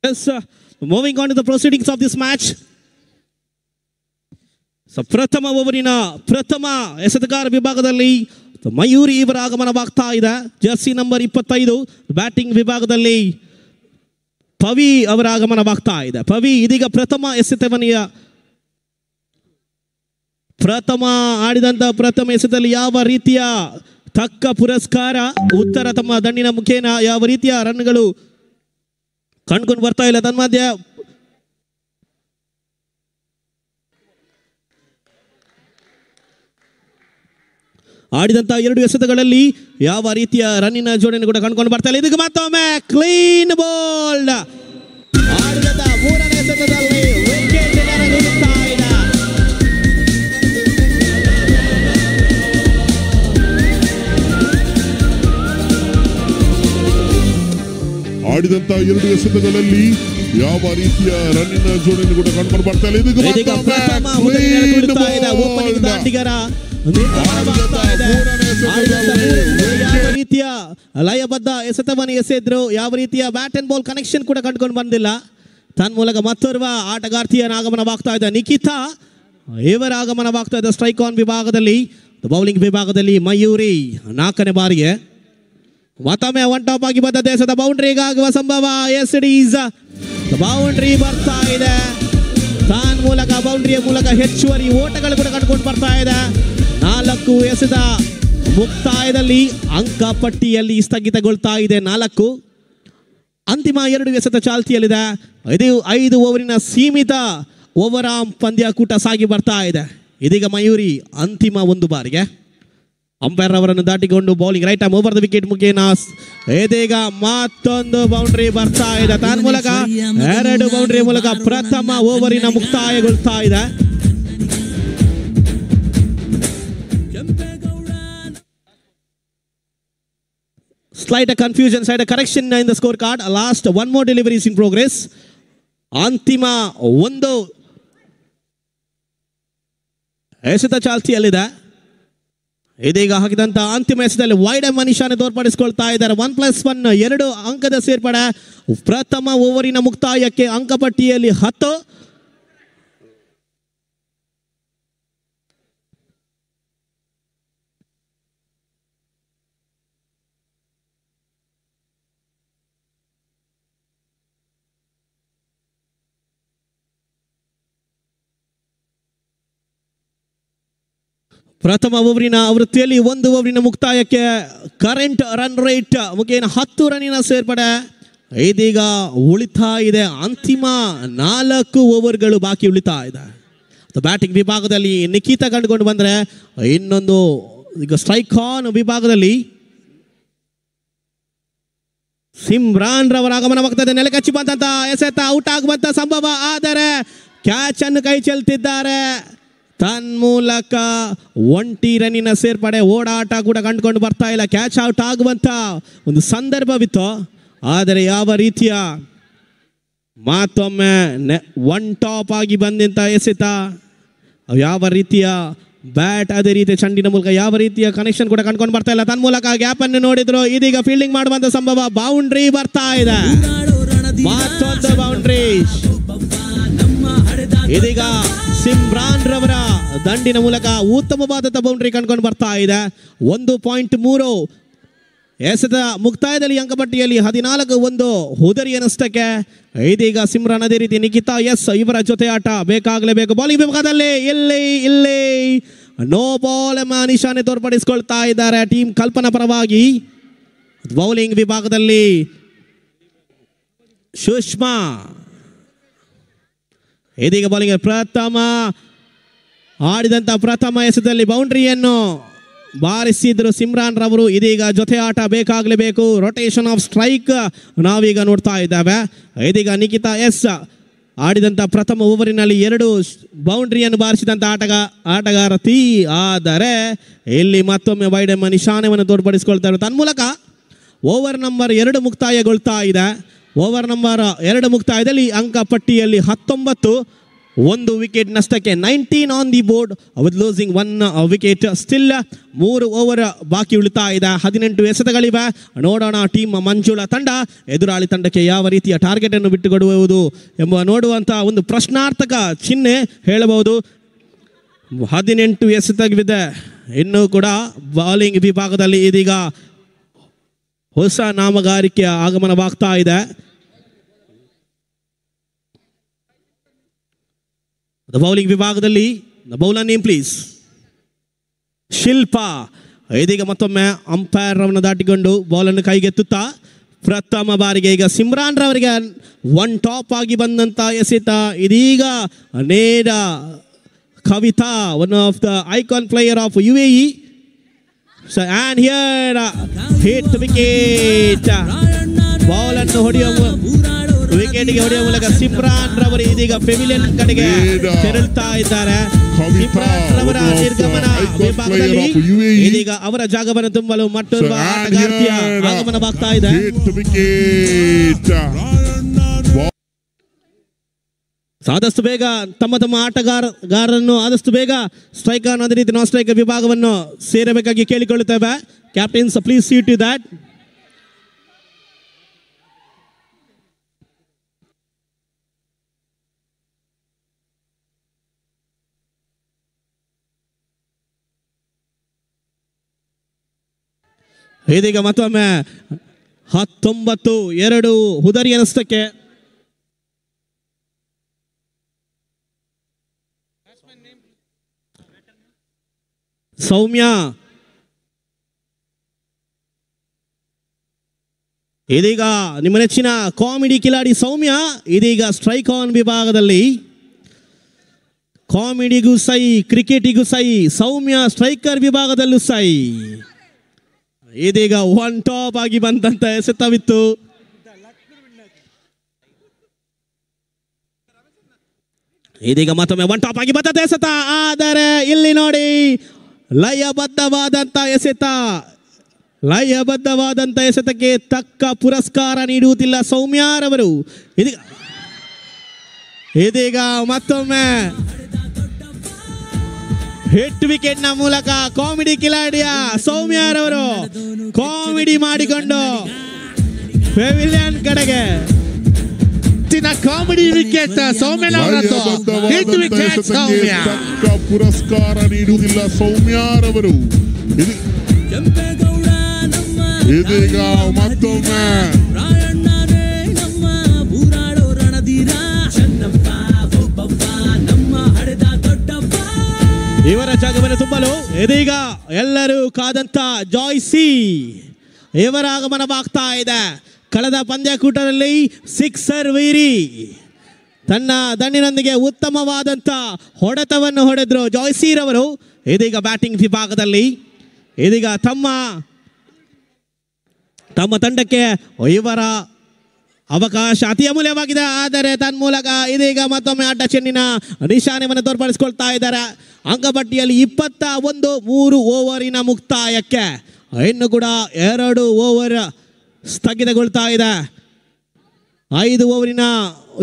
Yes, moving on to the proceedings of this match. So, ಪ್ರಥಮ ಓವರಿನ ಪ್ರಥಮ ಎಸೆತಗಾರ ವಿಭಾಗದಲ್ಲಿ ಮಯೂರಿ ಇವರ ಆಗಮನವಾಗ್ತಾ ಇದೆ. Jersey number 25. ಬ್ಯಾಟಿಂಗ್ ವಿಭಾಗದಲ್ಲಿ ಪವಿ ಅವರ ಆಗಮನವಾಗ್ತಾ ಇದೆ. ಪವಿ ಇದೀಗ ಪ್ರಥಮ ಆಡಿದಂತ ಪ್ರಥಮ ಎಸೆತದಲ್ಲಿ ಯಾವ ರೀತಿಯ ತಕ್ಕ ಪುರಸ್ಕಾರ ಉತ್ತರ ತಮ್ಮ ದಂಡಿನ ಮುಖೇನ ಯಾವ ರೀತಿಯ ರನ್ಗಳು ಕಂಡುಕೊಂಡು ಬರ್ತಾ ಇಲ್ಲ. ತನ್ಮಧ್ಯ ಆಡಿದಂತ ಎರಡು ಎಸೆತಗಳಲ್ಲಿ ಯಾವ ರೀತಿಯ ರನ್ನಿನ ಜೋಡಣೆ ಕೂಡ ಕಂಡುಕೊಂಡು ಬರ್ತಾ ಇಲ್ಲ. ಇದಕ್ಕೆ ಮತ್ತೊಮ್ಮೆ ಕ್ಲೀನ್ ಬೋಲ್ಡ್. ಆಡಿದಂತ ಮೂರನೇ ಎಸೆತದಲ್ಲಿ ವಿಕೆಟ್ ನೆರಗುತ್ತಾ ಇದೆ. ಆಡಿದಂತ ಎರಡು ಎಸೆತಗಳಲ್ಲಿ ಯಾವ ರೀತಿಯ ರನ್ನಿನ ಜೋಡಣೆ ಕೂಡ ಕಂಡುಕೊಂಡು ಬರ್ತಾ ಇಲ್ಲ. ಇದೀಗ ಪ್ರಥಮ ಓಪನಿಂಗ್ ದಾಂಡಿಗರ ಯಾವ ರೀತಿಯ ಲಯಬದ್ಧ ಎಸೆತವನ್ನು ಎಸೆದ್ರು, ಯಾವ ರೀತಿಯ ಬ್ಯಾಟ್ ಅಂಡ್ ಬಾಲ್ ಕನೆಕ್ಷನ್ ಕೂಡ ಕಂಡುಕೊಂಡು ಬಂದಿಲ್ಲ. ತನ್ಮೂಲಕ ಮತ್ತೋರ್ವ ಆಟಗಾರ್ತಿಯ ಆಗಮನವಾಗ್ತಾ ಇದೆ. ನಿಖಿತಾ ಇವರ ಆಗಮನವಾಗ್ತಾ ಇದೆ. ಸ್ಟ್ರೈಕ್ ಆನ್ ವಿಭಾಗದಲ್ಲಿ, ಬೌಲಿಂಗ್ ವಿಭಾಗದಲ್ಲಿ ಮಯೂರಿ 4ನೇ ಬಾರಿಗೆ ಮತ್ತೊಮ್ಮೆ ಒನ್ ಟಾಪ್ ಆಗಿ ಬಂದ ದೇಶದ ಬೌಂಡ್ರಿಗಾಗುವ ಸಂಭವ. ಎಸ್ ಇಟ್ ಈಸ್ ಬೌಂಡ್ರಿ ಬರ್ತಾ ಇದೆ. ಮೂಲಕ ಬೌಂಡ್ರಿಯ ಮೂಲಕ ಹೆಚ್ಚುವರಿ ಓಟಗಳು ಕೂಡ ಕಂಡುಕೊಂಡು ಬರ್ತಾ ಇದೆ. 4 ಎಸೆತ ಮುಕ್ತಾಯದಲ್ಲಿ ಅಂಕ ಪಟ್ಟಿಯಲ್ಲಿ ಸ್ಥಗಿತಗೊಳ್ತಾ ಇದೆ. 4 ಅಂತಿಮ 2 ಎಸೆತ ಚಾಲ್ತಿಯಲ್ಲಿದೆ. ಇದು 5 ಓವರಿನ ಸೀಮಿತ ಓವರ್ ಆರ್ಮ್ ಪಂದ್ಯಕೂಟ ಸಾಗಿ ಬರ್ತಾ ಇದೆ. ಇದೀಗ ಮಯೂರಿ ಅಂತಿಮ 1 ಬಾರಿಗೆ ಅಂಪೈರ್ ಅವರನ್ನು ದಾಟಿಕೊಂಡು bowling right arm over the wicket ಮುಖೇನ ಇದೀಗ ಮತ್ತೊಂದು ಬೌಂಡ್ರಿ ಬರ್ತಾ ಇದೆ. ತನ್ಮೂಲಕ 2 ಬೌಂಡ್ರಿ ಮೂಲಕ ಪ್ರಥಮ ಓವರಿನ ಮುಕ್ತಾಯಗೊಳ್ತಾ ಇದೆ. Slight confusion, slight correction in the scorecard. Last one more delivery is in progress. ಅಂತಿಮ 1 ಎಸೆತ ಚಾಲ್ತಿಯಲ್ಲಿದೆ. ಇದೀಗ ಹಾಕಿದಂತ ಅಂತಿಮ ಎಸೆತದಲ್ಲಿ ವೈಡ್ ಮನಿಷಾನೆ ತೋರ್ಪಡಿಸಿಕೊಳ್ತಾ ಇದ್ದಾರೆ. 1+1 2 ಅಂಕದ ಸೇರ್ಪಡೆ. ಪ್ರಥಮ ಓವರಿನ ಮುಕ್ತಾಯಕ್ಕೆ ಅಂಕಪಟ್ಟಿಯಲ್ಲಿ 10. ಪ್ರಥಮ ಓವರಿನ ಆವೃತ್ತಿಯಲ್ಲಿ 1 ಓವರಿನ ಮುಕ್ತಾಯಕ್ಕೆ ಕರೆಂಟ್ ರನ್ ರೇಟ್ ಮುಖೇನ 10 ರನ್ನಿನ ಸೇರ್ಪಡೆ. ಇದೀಗ ಉಳಿತಾ ಇದೆ ಅಂತಿಮ 4 ಓವರ್ಗಳು ಬಾಕಿ ಉಳಿತಾ ಇದೆ. ಬ್ಯಾಟಿಂಗ್ ವಿಭಾಗದಲ್ಲಿ ನಿಖಿತಾ ಕಂಡುಕೊಂಡು ಬಂದರೆ, ಇನ್ನೊಂದು ಈಗ ಸ್ಟ್ರೈಕ್ ಆನ್ ವಿಭಾಗದಲ್ಲಿ ಸಿಮ್ರಾನ್ ರವರ ಆಗಮನವಾಗ್ತದೆ. ನೆಲಕಚ್ಚಿ ಬಂದಂತ ಎಸೆತ ಔಟ್ ಆಗುವಂತ ಸಂಭವ, ಆದರೆ ಕ್ಯಾಚ್ ಅನ್ನು ಕೈ ಚೆಲ್ತಿದ್ದಾರೆ. ತನ್ಮೂಲಕ 1 ರನ್ನಿನ ಸೇರ್ಪಡೆ. ಓಡಾಟ ಕೂಡ ಕಂಡುಕೊಂಡು ಬರ್ತಾ ಇಲ್ಲ. ಕ್ಯಾಚ್ ಔಟ್ ಆಗುವಂತ ಒಂದು ಸಂದರ್ಭವಿತ್ತು, ಆದರೆ ಯಾವ ರೀತಿಯ ಮತ್ತೊಮ್ಮೆ 1 ಟಾಪ್ ಆಗಿ ಬಂದಂತ ಎಸೆತ, ಯಾವ ರೀತಿಯ ಬ್ಯಾಟ್ ಅದೇ ರೀತಿ ಚೆಂಡಿನ ಮೂಲಕ ಯಾವ ರೀತಿಯ ಕನೆಕ್ಷನ್ ಕೂಡ ಕಂಡುಕೊಂಡು ಬರ್ತಾ ಇಲ್ಲ. ತನ್ಮೂಲಕ ಗ್ಯಾಪ್ ಅನ್ನು ನೋಡಿದ್ರು. ಇದೀಗ ಫೀಲ್ಡಿಂಗ್ ಮಾಡುವಂತ ಸಂಭವ. ಬೌಂಡ್ರಿ ಬರ್ತಾ ಇದೆ. ಮತ್ತೊಂದು ಬೌಂಡ್ರಿ. ಇದೀಗ ಸಿಮ್ರಾನ್ ರವರ ದಂಡಿನ ಮೂಲಕ ಉತ್ತಮವಾದ ಬೌಂಡ್ರಿ ಕಂಡುಕೊಂಡು ಬರ್ತಾ ಇದೆ. 1.3 ಎಸೆತ ಮುಕ್ತಾಯದಲ್ಲಿ ಅಂಕಪಟ್ಟಿಯಲ್ಲಿ 14-1 ಹುದರಿಯ ನಷ್ಟಕ್ಕೆ. ಇದೀಗ ಸಿಮ್ರಾನ್ ಅದೇ ರೀತಿ ನಿಖಿತಾ ಇವರ ಜೊತೆ ಆಟ ಬೇಕಾಗಲೇಬೇಕು. ಬೌಲಿಂಗ್ ವಿಭಾಗದಲ್ಲಿ ಇಲ್ಲಿ ನೋ ಬಾಲ್ ಎಂಬ ನಿಶಾನೆ ತೋರ್ಪಡಿಸಿಕೊಳ್ತಾ ಇದ್ದಾರೆ ಟೀಮ್ ಕಲ್ಪನಾ ಪರವಾಗಿ. ಬೌಲಿಂಗ್ ವಿಭಾಗದಲ್ಲಿ ಸುಷ್ಮಾ ಇದೀಗ ಬೌಲಿಂಗ್ ಪ್ರಥಮ ಆಡಿದಂಥ ಪ್ರಥಮ ಎಸೆತದಲ್ಲಿ ಬೌಂಡ್ರಿಯನ್ನು ಬಾರಿಸಿದ್ರು ಸಿಮ್ರಾನ್ ರವರು. ಇದೀಗ ಜೊತೆ ಆಟ ಬೇಕಾಗಲೇಬೇಕು. ರೊಟೇಷನ್ ಆಫ್ ಸ್ಟ್ರೈಕ್ ನಾವೀಗ ನೋಡ್ತಾ ಇದ್ದೇವೆ. ಇದೀಗ ನಿಖಿತಾ ಆಡಿದಂಥ ಪ್ರಥಮ ಓವರಿನಲ್ಲಿ 2 ಬೌಂಡ್ರಿಯನ್ನು ಬಾರಿಸಿದಂಥ ಆಟಗಾರತಿ, ಆದರೆ ಇಲ್ಲಿ ಮತ್ತೊಮ್ಮೆ ವೈಡ್ ಎಂಬ ನಿಶಾನೆಯನ್ನು ತೋರ್ಪಡಿಸಿಕೊಳ್ತಾರೆ. ತನ್ಮೂಲಕ ಓವರ್ ನಂಬರ್ 2 ಮುಕ್ತಾಯಗೊಳ್ತಾ ಇದೆ. ಓವರ್ ನಂಬರ್ 2 ಮುಕ್ತಾಯದಲ್ಲಿ ಅಂಕ ಪಟ್ಟಿಯಲ್ಲಿ 19. ಒಂದು ವಿಕೆಟ್ ನಷ್ಟಕ್ಕೆ 19 on the board with losing 1 wicket. Still 3 over ಬಾಕಿ ಉಳಿತಾ ಇದೆ. 18 ಎಸೆತಗಳಿವೆ. ನೋಡೋಣ ಟೀಮ್ ಮಂಜುಳಾ ತಂಡ ಎದುರಾಳಿ ತಂಡಕ್ಕೆ ಯಾವ ರೀತಿಯ ಟಾರ್ಗೆಟ್ ಅನ್ನು ಬಿಟ್ಟುಕೊಡುವುದು ಎಂಬ ನೋಡುವಂತ ಒಂದು ಪ್ರಶ್ನಾರ್ಥಕ ಚಿಹ್ನೆ ಹೇಳಬಹುದು. 18 ಎಸೆತವಿದೆ. ಇನ್ನೂ ಕೂಡ ಬೌಲಿಂಗ್ ವಿಭಾಗದಲ್ಲಿ ಇದೀಗ ಹೊಸ ನಾಮಗಾರಿಕೆ ಆಗಮನವಾಗ್ತಾ ಇದೆ. ಬೌಲಿಂಗ್ ವಿಭಾಗದಲ್ಲಿ ಬೌಲರ್ ನೇಮ್ ಪ್ಲೀಸ್. ಶಿಲ್ಪಾ ಇದೀಗ ಮತ್ತೊಮ್ಮೆ ಅಂಪೈರ್ ರವನ್ನ ದಾಟಿಕೊಂಡು ಬಾಲನ್ನು ಕೈಗೆತ್ತುತ್ತಾ ಪ್ರಥಮ ಬಾರಿಗೆ ಈಗ ಸಿಮ್ರಾನ್ ರವರಿಗೆ ಒನ್ ಟಾಪ್ ಆಗಿ ಬಂದಂತ ಎಸೆತ. ಇದೀಗ ನೇರ Kavita, one of the icon player of UAE. So and here hit wicket. Ball ಅನ್ನು ವಿಕೆಟ್ಗೆ ಹೊಡೆಯುವ ಮೂಲಕ ಸಿಮ್ರಾನ್ ರವರು ಇದೀಗ ಪೆವಿಲಿಯನ್ ಕಡೆಗೆ ತೆರಳುತ್ತಾ ಇದ್ದಾರೆ. ಸಿಮ್ರಾನ್ ರವರ ನಿರ್ಗಮನ ವಿಭಾಗದಲ್ಲಿ ಇದೀಗ ಅವರ ಜಾಗವನ್ನು ತುಂಬಲು ಮತ್ತೊಬ್ಬ ಆಟಗಾರ್ತಿಯ ಆಗಮನವಾಗ್ತಾ ಇದೆ. ಆದಷ್ಟು ಬೇಗ ತಮ್ಮ ಆಟಗಾರರನ್ನು ಆದಷ್ಟು ಬೇಗ ಸ್ಟ್ರೈಕರ್ ಅದೇ ರೀತಿ ನಾನ್ ಸ್ಟ್ರೈಕರ್ ವಿಭಾಗವನ್ನು ಸೇರಬೇಕಾಗಿ ಕೇಳಿಕೊಳ್ಳುತ್ತೇವೆ. Captains please see to that. ಇದೀಗ ಮತ್ತೊಮ್ಮೆ 19-2 ಹುದರಿಯ ನಷ್ಟಕ್ಕೆ. ಸೌಮ್ಯ ಇದೀಗ ನಿಮ್ಮ ನೆಚ್ಚಿನ ಕಾಮಿಡಿ ಕಿಲಾಡಿ ಸೌಮ್ಯ ಇದೀಗ ಸ್ಟ್ರೈಕ್ ಆನ್ ವಿಭಾಗದಲ್ಲಿ. ಕಾಮಿಡಿಗೂ ಸೈ, ಕ್ರಿಕೆಟಿಗೂ ಸೈ, ಸೌಮ್ಯ ಸ್ಟ್ರೈಕರ್ ವಿಭಾಗದಲ್ಲೂ ಸೈ. ಇದೀಗ ಒನ್ ಟಾಪ್ ಆಗಿ ಬಂದಂತ ಎಸೆತವಿತ್ತು. ಇದೀಗ ಮತ್ತೊಮ್ಮೆ ಒನ್ ಟಾಪ್ ಆಗಿ ಬಂದಂತ ಎಸೆತ. ಆದರೆ ಇಲ್ಲಿ ನೋಡಿ ಲಯಬದ್ಧವಾದಂತ ಎಸೆತ. ಲಯಬದ್ಧವಾದಂತ ಎಸೆತಕ್ಕೆ ತಕ್ಕ ಪುರಸ್ಕಾರ ನೀಡುವುದಿಲ್ಲ ಸೌಮ್ಯಾರವರು. ಇದೀಗ ಮತ್ತೊಮ್ಮೆ ಹಿಟ್ ವಿಕೆಟ್ ನ ಮೂಲಕ ಕಾಮಿಡಿ ಕಿಲಾಡಿಯ ಸೌಮ್ಯಾರವರು ಕಾಮಿಡಿ ಮಾಡಿಕೊಂಡು ಪೆವಿಲಿಯನ್ ಕಡೆಗೆ ಕಾಮಿಡಿ ವಿಕೆಟ್ ಸೌಮ್ಯನವರದ್ದು. ಹಿಟ್ ವಿಕೆಟ್ ಸೌಮ್ಯ. ತಕ್ಕ ಪುರಸ್ಕಾರ ನೀಡುವುದಿಲ್ಲ ಸೌಮ್ಯಾರವರು. ಇದೀಗ ಮತ್ತೊಮ್ಮೆ ಇವರ ಜಾಗವನ್ನು ತುಂಬಲು ಇದೀಗ ಎಲ್ಲರೂ ಕಾದಂತ ಜಾಯ್ಸಿ ಇವರ ಆಗಮನವಾಗ್ತಾ ಇದೆ. ಕಳೆದ ಪಂದ್ಯಕೂಟದಲ್ಲಿ ಸಿಕ್ಸರ್ ವೀರಿ ತನ್ನ ದಂಡಿನೊಂದಿಗೆ ಉತ್ತಮವಾದಂಥ ಹೊಡೆತವನ್ನು ಹೊಡೆದ್ರು ಜಾಯ್ಸಿರವರು. ಇದೀಗ ಬ್ಯಾಟಿಂಗ್ ವಿಭಾಗದಲ್ಲಿ ಇದೀಗ ತಮ್ಮ ತಂಡಕ್ಕೆ ಇವರ ಅವಕಾಶ ಅತಿ ಅಮೂಲ್ಯವಾಗಿದೆ. ಆದರೆ ತನ್ಮೂಲಕ ಇದೀಗ ಮತ್ತೊಮ್ಮೆ ಅಡ್ಡ ಚೆನ್ನಿನ ನಿಶಾನೆಯನ್ನು ತೋರ್ಪಡಿಸಿಕೊಳ್ತಾ ಇದ್ದಾರೆ. ಅಂಕಪಟ್ಟಿಯಲ್ಲಿ 21 3 ಓವರಿನ ಮುಕ್ತಾಯಕ್ಕೆ ಇನ್ನು ಕೂಡ 2 ಓವರ್ ಸ್ಥಗಿತಗೊಳ್ತಾ ಇದೆ. 5 ಓವರಿನ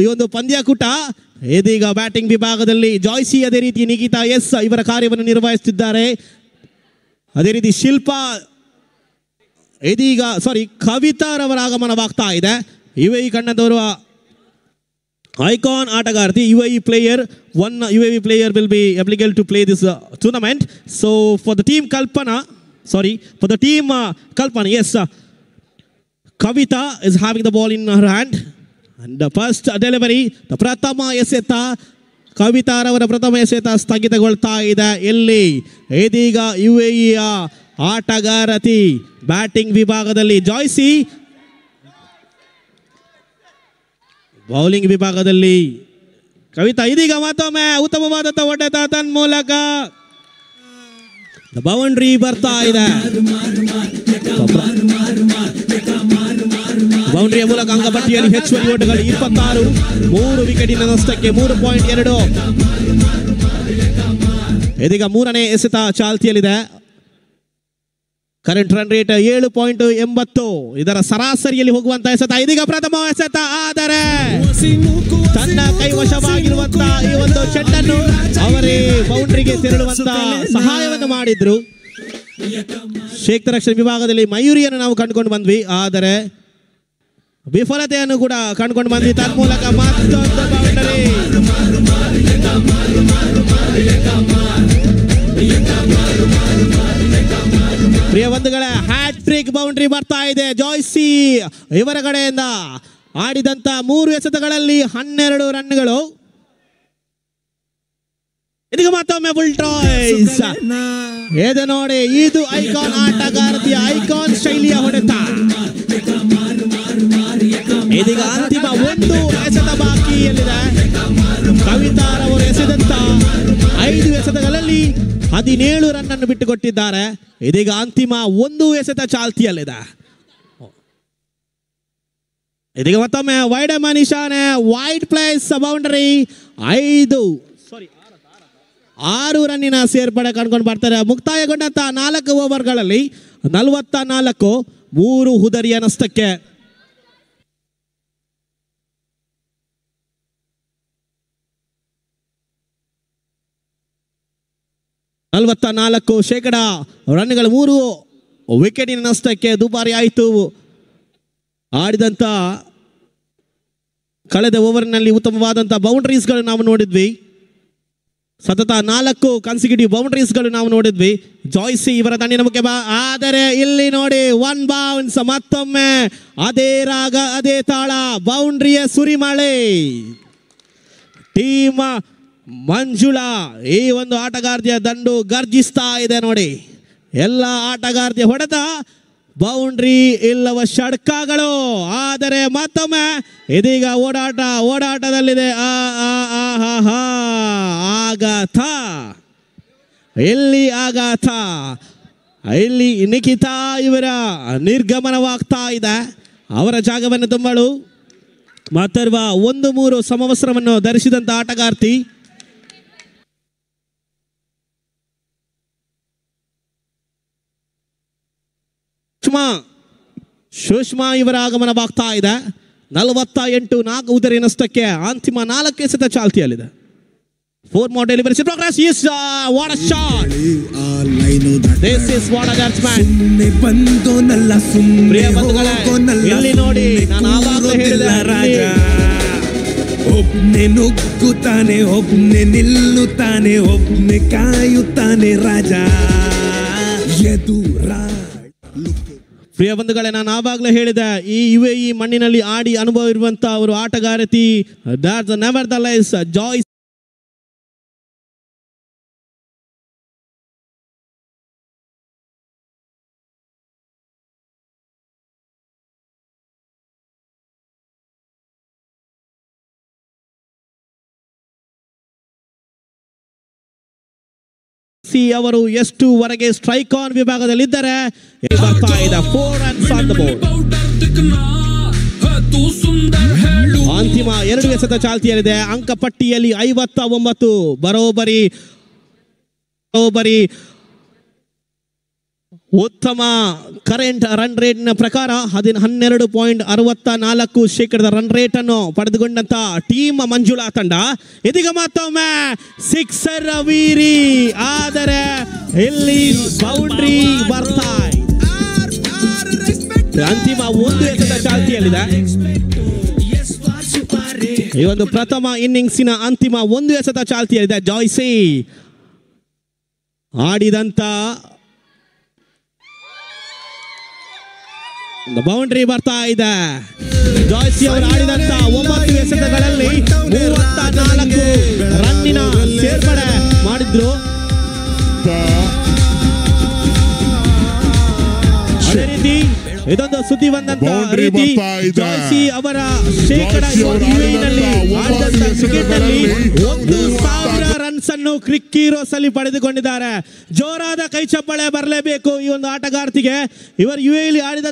ಈ ಒಂದು ಪಂದ್ಯಕೂಟ. ಇದೀಗ ಬ್ಯಾಟಿಂಗ್ ವಿಭಾಗದಲ್ಲಿ ಜಾಯ್ಸಿ, ಅದೇ ರೀತಿ ನಿಖಿತಾ ಎಸ್ ಇವರ ಕಾರ್ಯವನ್ನು ನಿರ್ವಹಿಸುತ್ತಿದ್ದಾರೆ. ಅದೇ ರೀತಿ ಶಿಲ್ಪಾ ಇದೀಗ ಕವಿತಾರವರ ಆಗಮನವಾಗ್ತಾ ಇದೆ. UAE ಕಣ್ಣದವರು ಐಕಾನ್ ಆಟಗಾರ್ತಿ. UAE player will be applicable to play this tournament. So for the team Kalpana, yes, Kavita is having the ball in her hand and the first delivery, the Pratama ಎಸೆತ ಕವಿತಾರವರ ಪ್ರಥಮ ಎಸೆತ ಸ್ಥಗಿತಗೊಳ್ತಾ ಇದೆ. ಇಲ್ಲಿ ಇದೀಗ UAEಯ ಆಟಗಾರತಿ batting ವಿಭಾಗದಲ್ಲಿ Joicy, bowling ವಿಭಾಗದಲ್ಲಿ ಕವಿತಾ. ಇದೀಗ ಮತ್ತೊಮ್ಮೆ ಉತ್ತಮವಾದಂಥ ಹೊಡೆತ ತನ್ಮೂಲಕ ಬೌಂಡ್ರಿ ಬರ್ತಾ ಇದೆ. ಬೌಂಡ್ರಿಯ ಮೂಲಕ ಅಂಕಪಟ್ಟಿಯಲ್ಲಿ ಹೆಚ್ಚುವರಿ ಓಟಗಳು 26, 3 ವಿಕೆಟಿನ ನಷ್ಟಕ್ಕೆ 3.2. ಇದೀಗ 3ನೇ ಎಸೆತ ಚಾಲ್ತಿಯಲ್ಲಿದೆ. Current run rate 7.80. ಇದರ ಸರಾಸರಿಯಲ್ಲಿ ಹೋಗುವಂತ ಎಸೆತ. ಇದೀಗ ಪ್ರಥಮ ಎಸೆತ, ಆದರೆ ತನ್ನ ಕೈವಶವಾಗಿರುವಂತ ಈ ಒಂದು ಚೆಂಡನ್ನು ಅವರೇ ಬೌಂಡ್ರಿಗೆ ತೆರಳುವಂತ ಸಹಾಯವನ್ನು ಮಾಡಿದ್ರು. ಕ್ಷೇತ್ರ ರಕ್ಷಣೆ ವಿಭಾಗದಲ್ಲಿ ಮಯೂರಿಯನ್ನು ನಾವು ಕಂಡುಕೊಂಡು ಬಂದ್ವಿ, ಆದರೆ ವಿಫಲತೆಯನ್ನು ಕೂಡ ಕಂಡುಕೊಂಡು ಬಂದ್ವಿ. ತನ್ಮೂಲಕ ಮತ್ತೊಂದು ಬೌಂಡರಿ. ಪ್ರಿಯ ಬಂಧುಗಳೇ, ಹ್ಯಾಟ್ರಿಕ್ ಬೌಂಡ್ರಿ ಬರ್ತಾ ಇದೆ. ಜಾಯ್ಸಿ ಇವರ ಕಡೆಯಿಂದ ಆಡಿದಂತ 3 ಎಸೆತಗಳಲ್ಲಿ 12 ರನ್ಗಳು. ಇದೀಗ ಮತ್ತೊಮ್ಮೆ ಫುಲ್ ಟಾಯ್ಸ್. ಇದು ನೋಡಿ, ಇದು ಐಕಾನ್ ಆಟಗಾರತಿಯ ಐಕಾನ್ ಶೈಲಿಯ ಹೊಡೆತ. ಇದೀಗ ಅಂತಿಮ 1 ಎಸೆತ ಬಾಕಿಯಲ್ಲಿದೆ. ಕವಿತಾರವರು ಎಸೆದಂತ 5 ಎಸೆತಗಳಲ್ಲಿ 17 ರನ್ ಅನ್ನು ಬಿಟ್ಟುಕೊಟ್ಟಿದ್ದಾರೆ. ಇದೀಗ ಅಂತಿಮ 1 ಎಸೆತ ಚಾಲ್ತಿಯಲ್ಲಿದೆ. ಇದೀಗ ಮತ್ತೊಮ್ಮೆ ವೈಡ್ ಮನಿಷಾನೆ ವೈಡ್ ಪ್ಲೇಸ್ ಬೌಂಡರಿ. 6 ರನ್ನಿನ ಸೇರ್ಪಡೆ ಕಂಡುಕೊಂಡು ಬರ್ತಾರೆ. ಮುಕ್ತಾಯಗೊಂಡಂತ 4 ಓವರ್ಗಳಲ್ಲಿ 44, 3 ಹುದರಿಯ ನಷ್ಟಕ್ಕೆ. ಶೇಕಡ ರನ್ಗಳು 3 ವಿಕೆಟಿನ ನಷ್ಟಕ್ಕೆ ದುಬಾರಿ ಆಯಿತು. ಆಡಿದಂತ ಕಳೆದ ಓವರ್ನಲ್ಲಿ ಉತ್ತಮವಾದಂಥ ಬೌಂಡ್ರೀಸ್ಗಳು ನಾವು ನೋಡಿದ್ವಿ. ಸತತ 4 ಕನ್ಸಿಕ್ಯೂಟಿವ್ ಬೌಂಡ್ರೀಸ್ಗಳು ನಾವು ನೋಡಿದ್ವಿ ಜಾಯ್ಸಿ ಇವರ ತಂಡಿನ ಮುಖ್ಯ. ಆದರೆ ಇಲ್ಲಿ ನೋಡಿ, 1 ಬೌನ್ಸ್. ಮತ್ತೊಮ್ಮೆ ಅದೇ ರಾಗ ಅದೇ ತಾಳ, ಬೌಂಡ್ರಿಯ ಸುರಿಮಳೆ. ಟೀಮ್ ಮಂಜುಳಾ ಈ ಒಂದು ಆಟಗಾರ್ತಿಯ ದಂಡು ಗರ್ಜಿಸ್ತಾ ಇದೆ ನೋಡಿ. ಎಲ್ಲ ಆಟಗಾರ್ತಿಯ ಹೊಡೆತ, ಬೌಂಡ್ರಿ ಇಲ್ಲವ ಷಡ್ಕಗಳು. ಆದರೆ ಮತ್ತೊಮ್ಮೆ ಇದೀಗ ಓಡಾಟದಲ್ಲಿದೆ. ಆಘಾತ, ಇಲ್ಲಿ ಆಘಾತ. ಇಲ್ಲಿ ನಿಖಿತಾ ಇವರ ನಿರ್ಗಮನವಾಗ್ತಾ ಇದೆ. ಅವರ ಜಾಗವನ್ನು ತುಂಬಲು ಮತ್ತರ್ವ 1-3 ಸಮವಸ್ತ್ರವನ್ನು ಧರಿಸಿದಂತ ಆಟಗಾರ್ತಿ. ಸುಷ್ಮಾ ಇವರ ಆಗಮನವಾಗ್ತಾ ಇದೆ. 48, 4 ಉದರಿ ನಷ್ಟಕ್ಕೆ ಅಂತಿಮ 4 ಎಸೆತ ಚಾಲ್ತಿಯಲ್ಲಿದೆ. 4 more deliveries in progress. Yes, what a shot! This is what a judgment. ಪ್ರಿಯ ಬಂಧುಗಳೇ, ಇಲ್ಲಿ ನೋಡಿ, ನಾನು ಆವಾಗಲೇ ಹೇಳಿದೆ, ಒಬ್ನೆ ನುಗ್ಗುತ್ತಾನೆ, ಒಬ್ನೆ ನಿಲ್ಲುತ್ತಾನೆ, ಒಬ್ನೆ ಕಾಯುತ್ತಾನೆ ರಾಜ. ಪ್ರಿಯ ಬಂಧುಗಳೇ, ನಾನು ಆವಾಗಲೇ ಹೇಳಿದೆ, ಈ UAE ಮಣ್ಣಿನಲ್ಲಿ ಆಡಿ ಅನುಭವ ಇರುವಂತಹ ಅವರು ಆಟಗಾರತಿ. ನೆವರ್ದಲೆಸ್ ಜಾಯ್ಸ್ ಅವರು ಎಷ್ಟುವರೆಗೆ ಸ್ಟ್ರೈಕ್ ಆನ್ ವಿಭಾಗದಲ್ಲಿದ್ದಾರೆ. ಬರ್ತಾ ಇದೆ 4 runs on the board. ಅಂತಿಮ 2 ಎಸೆತ ಚಾಲ್ತಿಯಲ್ಲಿದೆ. ಅಂಕಪಟ್ಟಿಯಲ್ಲಿ 59, ಬರೋಬರಿ ಉತ್ತಮ ಕರೆಂಟ್ ರನ್ ರೇಟ್ ನ ಪ್ರಕಾರ 12.64 ಶೇಕಡದ ರನ್ ರೇಟ್ ಅನ್ನು ಪಡೆದುಕೊಂಡಂತ ಟೀಮ್ ಮಂಜುಳಾ ತಂಡ. ಇದೀಗ ಮತ್ತೊಮ್ಮೆ ಸಿಕ್ಸರ್ ವೀರಿ, ಆದರೆ ಇಲ್ಲಿ ಬೌಂಡ್ರಿ ಬರ್ತಾ. ಅಂತಿಮ 1 ಎಸೆತ ಚಾಲ್ತಿಯಲ್ಲಿದೆ. ಈ ಒಂದು ಪ್ರಥಮ ಇನ್ನಿಂಗ್ಸಿನ ಅಂತಿಮ 1 ಎಸೆತ ಚಾಲ್ತಿಯಲ್ಲಿದೆ. ಜಾಯ್ಸಿ ಆಡಿದಂತ ಬೌಂಡ್ರಿ ಬರ್ತಾ ಇದೆ. ಜಾಯ್ಸಿ ಅವರು ಆಡಿದಂತ 9 ಎಸೆತಗಳಲ್ಲಿ 34 ರನ್ನಿನ ಸೇರ್ಪಡೆ ಮಾಡಿದ್ರು. ಅದೇ ರೀತಿ ಇದೊಂದು ಸುದ್ದಿ ಬಂದಂತ ರೀತಿ ಜಾಯ್ಸಿ ಅವರ ಶೇಕಡ ನಲ್ಲಿ ಆಡಿದಂತ ಕ್ರಿಕೆಟ್ ನಲ್ಲಿ 1000 ರನ್ಸ್ ಅನ್ನು ಕ್ರಿಕ್ ಹೀರೋಸ್ ಅಲ್ಲಿ ಪಡೆದುಕೊಂಡಿದ್ದಾರೆ. ಜೋರಾದ ಕೈ ಚಪ್ಪಳೆ ಬರಲೇಬೇಕು ಈ ಒಂದು ಆಟಗಾರ್ತಿಗೆ. ಇವರು UAE ಆಡಿದ